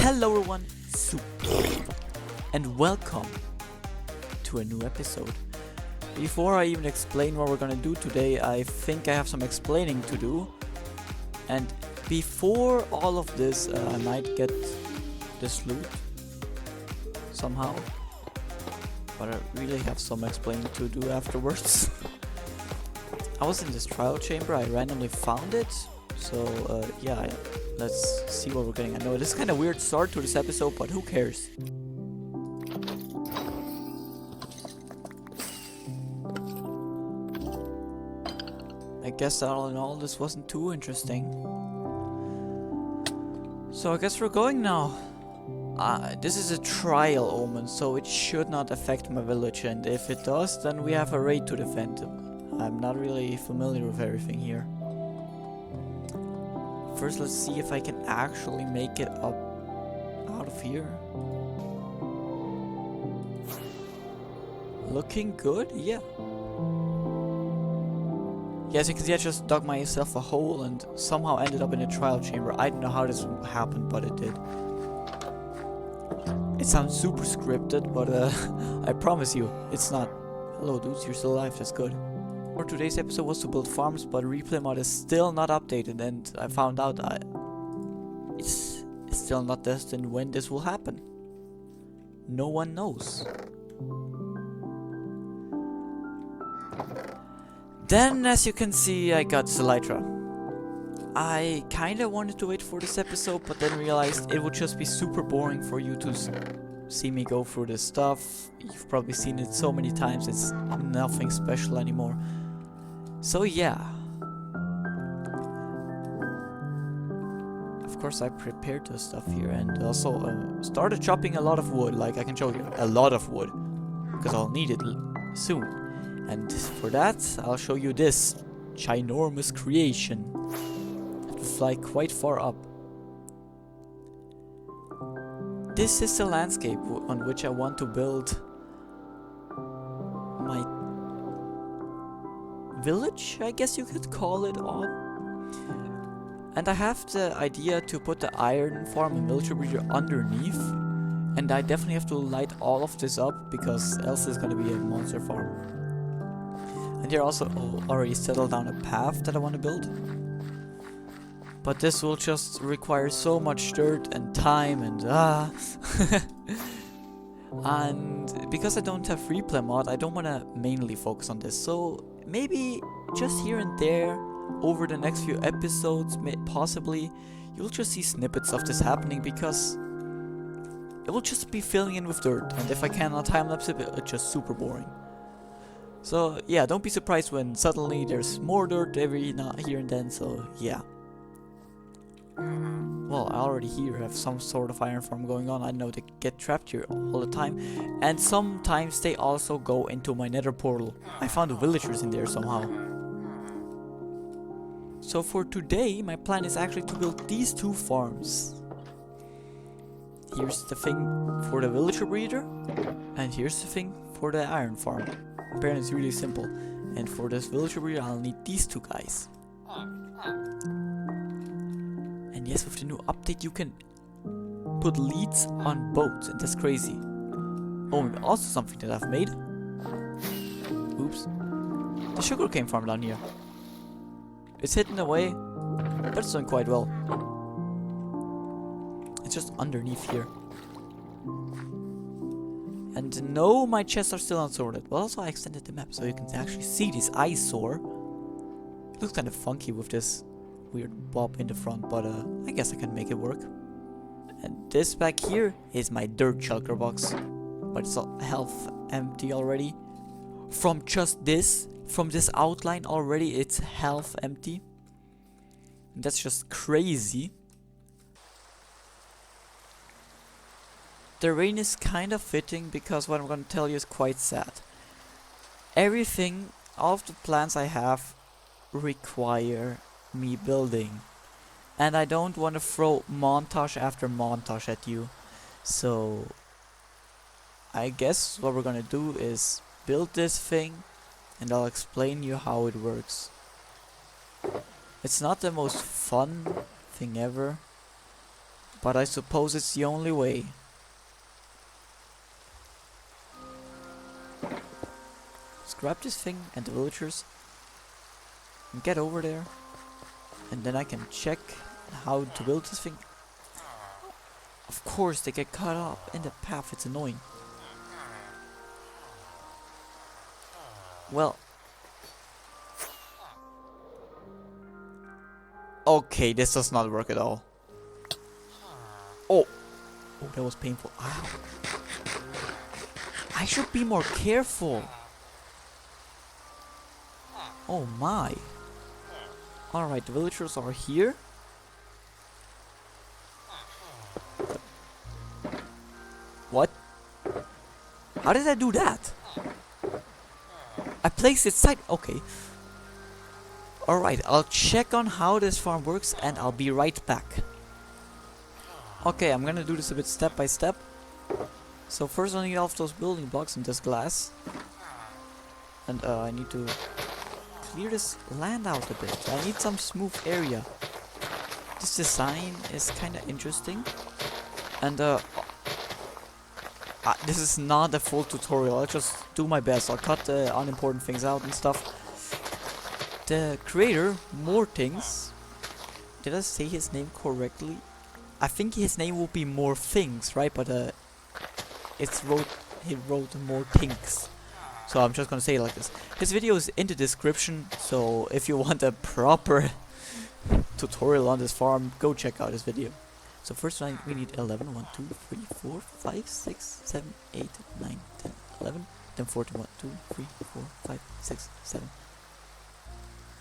Hello everyone, and welcome to a new episode. Before I even explain what we're gonna do today, I think I have some explaining to do. And before all of this, I might get this loot somehow. But I really have some explaining to do afterwards. I was in this trial chamber, I randomly found it. So yeah, let's see what we're getting. I know this is kind of weird start to this episode, but who cares? I guess all in all, this wasn't too interesting. So I guess we're going now. This is a trial omen, so it should not affect my village, and if it does, then we have a raid to defend. I'm not really familiar with everything here. First, let's see if I can actually make it up out of here. Looking good? Yeah. Yeah, as you can see, I just dug myself a hole and somehow ended up in a trial chamber. I don't know how this happened, but it did. It sounds super scripted, but I promise you, it's not. Hello dudes, you're still alive, that's good. For today's episode was to build farms, but replay mod is still not updated, and I found out it's still not destined when this will happen. No one knows. Then, as you can see, I got Elytra. I kinda wanted to wait for this episode, but then realized it would just be super boring for you to see me go through this stuff. You've probably seen it so many times, it's nothing special anymore. So yeah. Of course I prepared this stuff here and also started chopping a lot of wood, like I can show you. A lot of wood. Because I'll need it soon. And for that, I'll show you this ginormous creation. It will fly quite far up. This is the landscape on which I want to build my village, I guess you could call it on. And I have the idea to put the iron farm and military breeder underneath. And I definitely have to light all of this up because else it's gonna be a monster farm. And here also already settled down a path that I want to build. But this will just require so much dirt and time and and because I don't have replay mod, I don't want to mainly focus on this. So maybe just here and there over the next few episodes, possibly you'll just see snippets of this happening because it will just be filling in with dirt, and if I cannot time-lapse it, it's just super boring. So yeah, don't be surprised when suddenly there's more dirt every here and then, so yeah. Well, I already here have some sort of iron farm going on. I know they get trapped here all the time, and sometimes they also go into my nether portal. I found the villagers in there somehow. So for today, my plan is actually to build these two farms. Here's the thing for the villager breeder, and here's the thing for the iron farm. Apparently it's really simple. And for this villager breeder, I'll need these two guys. And yes, with the new update, you can put leads on boats, and that's crazy. Oh, and also something that I've made. Oops. The sugarcane farm down here. It's hidden away, but it's doing quite well. It's just underneath here. And no, my chests are still unsorted. But also I extended the map so you can actually see this eyesore. It looks kind of funky with this weird bob in the front, but I guess I can make it work. And this back here is my dirt shulker box. But it's half empty already. From just this, from this outline already, it's half empty. And that's just crazy. The rain is kind of fitting because what I'm going to tell you is quite sad. Everything, all of the plans I have require me building. And I don't want to throw montage after montage at you. So I guess what we're going to do is build this thing and I'll explain you how it works. It's not the most fun thing ever, but I suppose it's the only way. Let's grab this thing and the villagers and get over there, and then I can check how to build this thing. Of course they get caught up in the path, it's annoying. Well, okay, this does not work at all. Oh, that was painful. Ow. I should be more careful. Oh my. Alright, the villagers are here. What? How did I do that? I placed it side. Okay. Alright, I'll check on how this farm works and I'll be right back. Okay, I'm gonna do this a bit step by step. So first I need all of those building blocks and this glass. And I need to clear this land out a bit. I need some smooth area. This design is kinda interesting. And this is not a full tutorial, I'll just do my best. I'll cut the unimportant things out and stuff. The creator, Moretingz, did I say his name correctly? I think his name would be Moretingz, right? But he wrote Moretingz. So I'm just gonna say it like this. His video is in the description, so if you want a proper tutorial on this farm, go check out his video. So first we need 11, 1, 2, 3, 4, 5, 6, 7, 8, 9, 10, 11. Then 14, 1, 2, 3, 4, 5, 6, 7,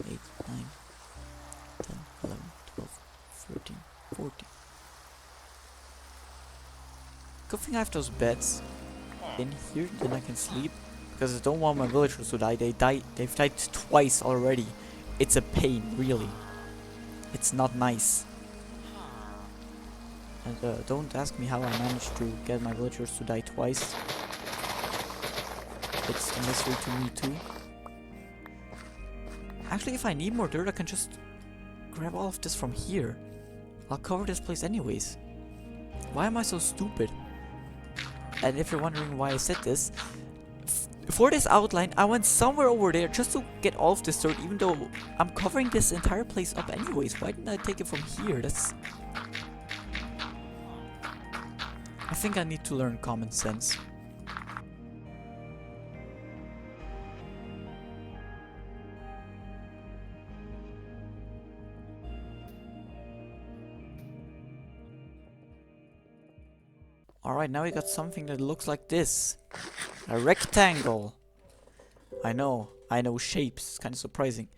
8, 9, 10, 11, 12, 13, 14. Good thing I have those beds in here, then I can sleep. Because I don't want my villagers to die. They've died twice already. It's a pain, really. It's not nice. And don't ask me how I managed to get my villagers to die twice. It's a mystery to me too. Actually, if I need more dirt, I can just grab all of this from here. I'll cover this place anyways. Why am I so stupid? And if you're wondering why I said this, for this outline, I went somewhere over there just to get all of this dirt, even though I'm covering this entire place up anyways. Why didn't I take it from here? I think I need to learn common sense. Alright, now we got something that looks like this. A rectangle. I know shapes. It's kind of surprising.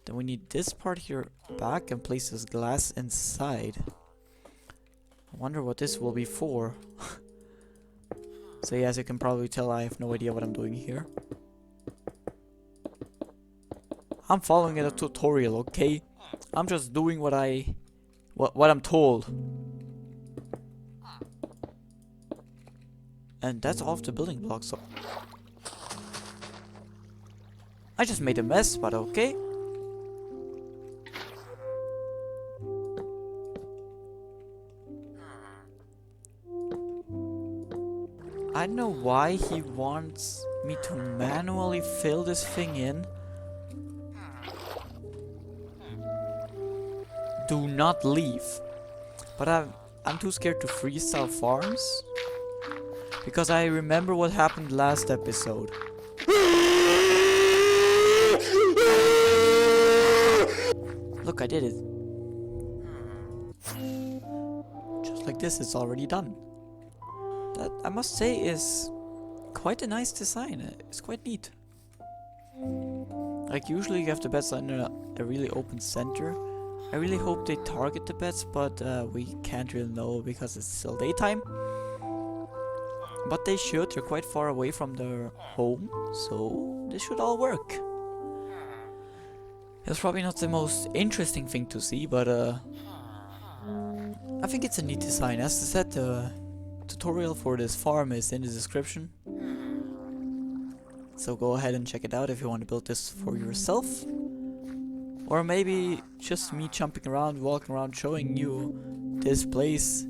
Then we need this part here back and place this glass inside. I wonder what this will be for. So yeah, as you can probably tell, I have no idea what I'm doing here. I'm following a tutorial, okay? I'm just doing what I'm told. And that's all of the building blocks. So I just made a mess, but okay. I don't know why he wants me to manually fill this thing in. Do not leave. But I'm too scared to freestyle farms. Because I remember what happened last episode. Look, I did it. Just like this, it's already done. That, I must say, is quite a nice design. It's quite neat. Like, usually you have the beds in a really open center. I really hope they target the beds, but we can't really know because it's still daytime. But they should. They're quite far away from their home, so this should all work. It's probably not the most interesting thing to see, but I think it's a neat design. As I said, the tutorial for this farm is in the description. So go ahead and check it out if you want to build this for yourself. Or maybe just me jumping around, walking around, showing you this place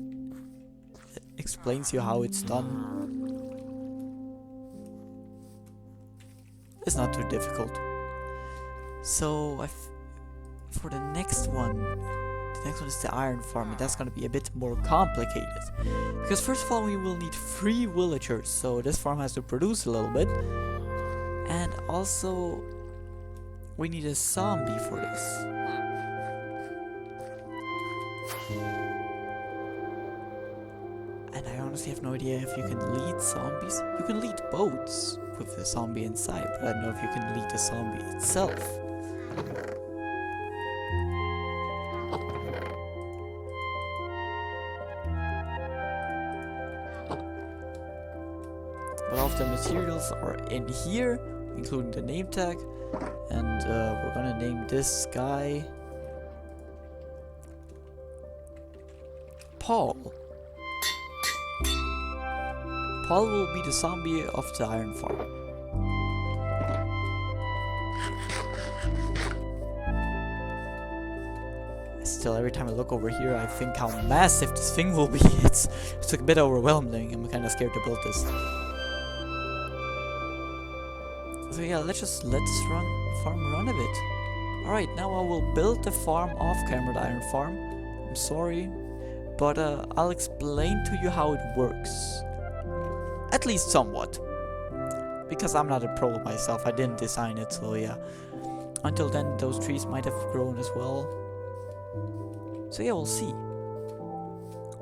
explains you how it's done. It's not too difficult. So for the next one is the iron farm, and that's gonna be a bit more complicated. Because first of all, we will need 3 villagers, so this farm has to produce a little bit. And also, we need a zombie for this. And I honestly have no idea if you can lead zombies. You can lead boats with the zombie inside, but I don't know if you can lead the zombie itself. But all of the materials are in here, including the name tag. And we're gonna name this guy Paul. Paul will be the zombie of the iron farm. Still, every time I look over here, I think how massive this thing will be. It's a bit overwhelming. I'm kind of scared to build this. So yeah, let's let this farm run a bit. Alright, now I will build the farm off camera, the iron farm. I'm sorry, but I'll explain to you how it works. At least somewhat. Because I'm not a pro myself, I didn't design it, so yeah. Until then, those trees might have grown as well. So yeah, we'll see.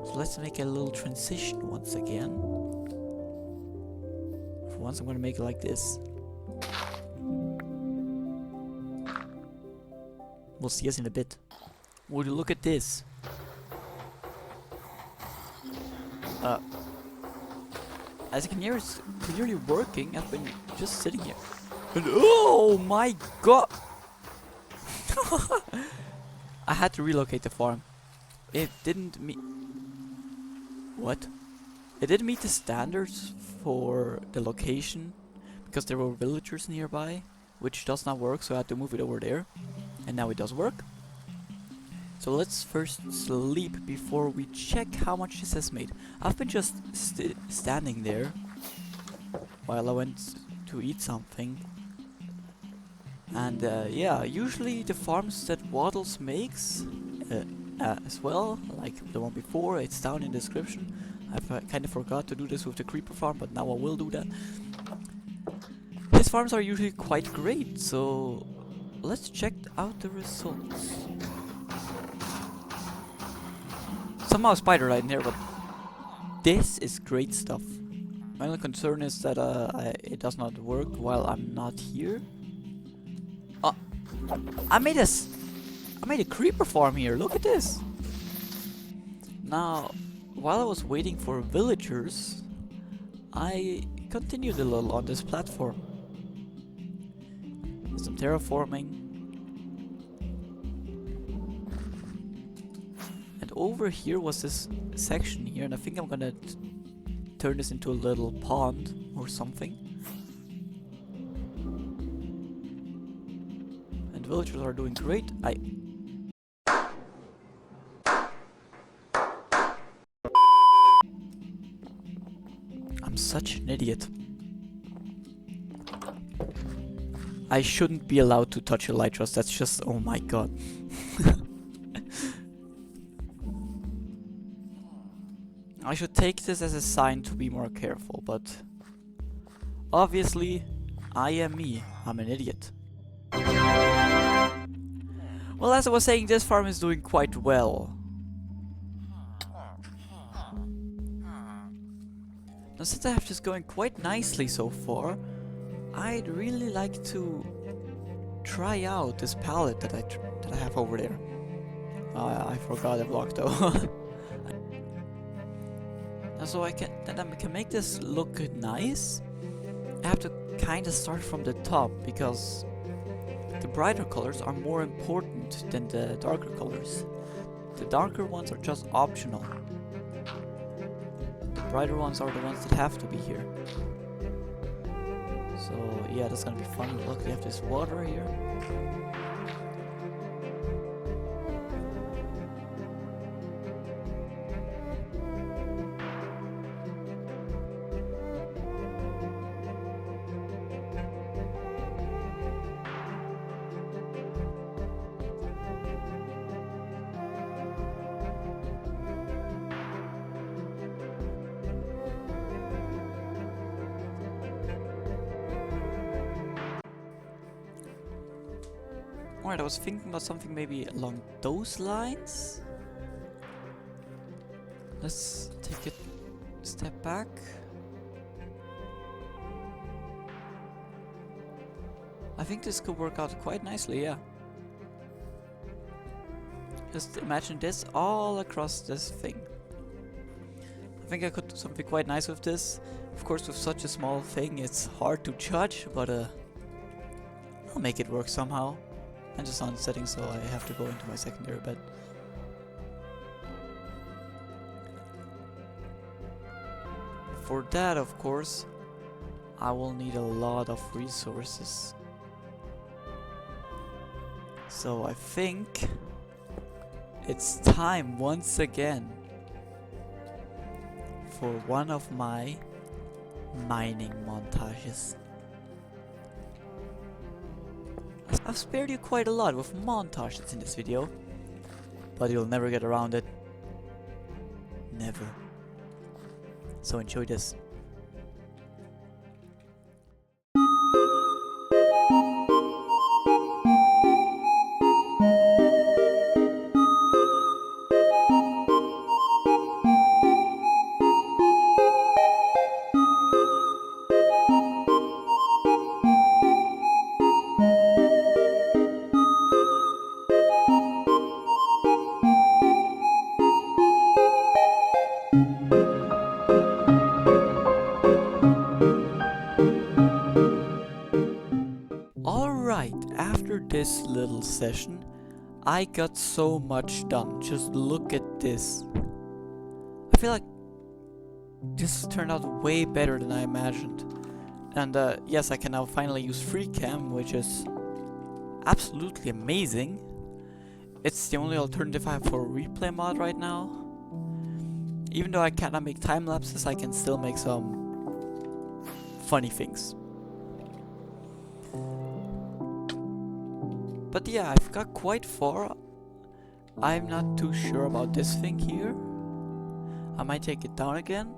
So let's make a little transition once again. For once I'm gonna make it like this. We'll see us in a bit. Would you look at this? As you can hear, it's clearly working. I've been just sitting here. And oh my god! I had to relocate the farm. It didn't meet... What? It didn't meet the standards for the location because there were villagers nearby, which does not work, so I had to move it over there. And now it does work. So let's first sleep before we check how much this has made. I've been just standing there while I went to eat something. And yeah, usually the farms that Wattles makes as well, like the one before, it's down in the description. I've kind of forgot to do this with the creeper farm, but now I will do that. His farms are usually quite great, so let's check out the results. Somehow spider right in here, but this is great stuff. My only concern is that it does not work while I'm not here. I made a creeper farm here. Look at this. Now, while I was waiting for villagers, I continued a little on this platform. Some terraforming. And over here was this section here, and I think I'm gonna turn this into a little pond or something. And villagers are doing great. I'm such an idiot. I shouldn't be allowed to touch elytras, that's just, oh my god. I should take this as a sign to be more careful, but obviously, I am me. I'm an idiot. Well, as I was saying, this farm is doing quite well. Now, since I have this going quite nicely so far, I'd really like to try out this palette that I have over there. I forgot the block though. So I can make this look nice. I have to kind of start from the top because the brighter colors are more important than the darker colors. The darker ones are just optional. The brighter ones are the ones that have to be here. So yeah, that's gonna be fun. Look, we have this water here. Alright, I was thinking about something maybe along those lines. Let's take it a step back. I think this could work out quite nicely, yeah. Just imagine this all across this thing. I think I could do something quite nice with this. Of course, with such a small thing, it's hard to judge, but I'll make it work somehow. I'm just on setting, so I have to go into my secondary bed. For that, of course, I will need a lot of resources. So I think it's time once again for one of my mining montages. I've spared you quite a lot with montages in this video, but you'll never get around it. Never. So enjoy this. After this little session, I got so much done. Just look at this. I feel like this turned out way better than I imagined. And yes, I can now finally use FreeCam, which is absolutely amazing. It's the only alternative I have for a replay mod right now. Even though I cannot make time lapses, I can still make some funny things. But yeah, I've got quite far. I'm not too sure about this thing here. I might take it down again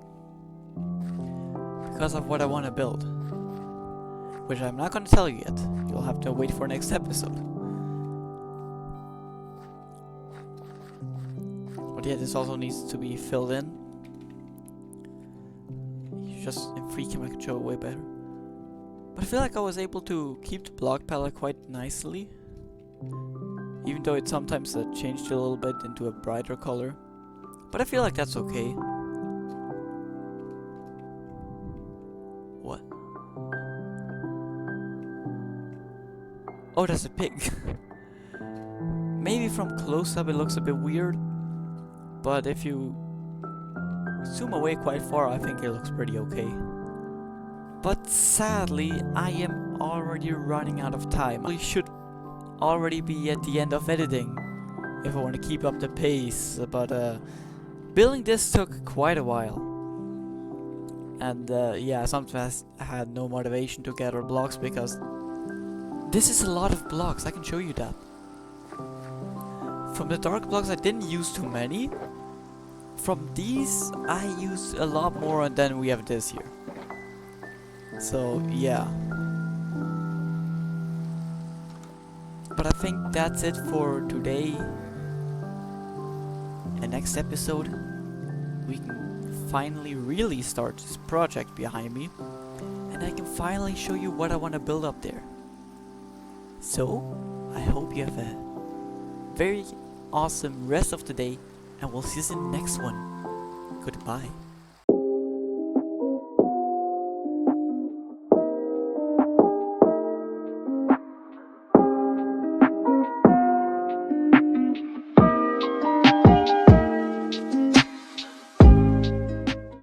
because of what I want to build, which I'm not going to tell you yet. You'll have to wait for next episode. But yeah, this also needs to be filled in. Just in FreeCam I can show it way better. But I feel like I was able to keep the block palette quite nicely, even though it sometimes changed a little bit into a brighter color. But I feel like that's okay. What? Oh, that's a pig. Maybe from close up it looks a bit weird, but if you zoom away quite far, I think it looks pretty okay. But sadly, I am already running out of time. We should already be at the end of editing if I want to keep up the pace, but building this took quite a while. And yeah, sometimes I had no motivation to gather blocks because this is a lot of blocks. I can show you that. From the dark blocks I didn't use too many. From these I used a lot more than we have this here. So yeah. But I think that's it for today. And next episode we can finally really start this project behind me, and I can finally show you what I want to build up there. So I hope you have a very awesome rest of the day, and we'll see you in the next one. Goodbye.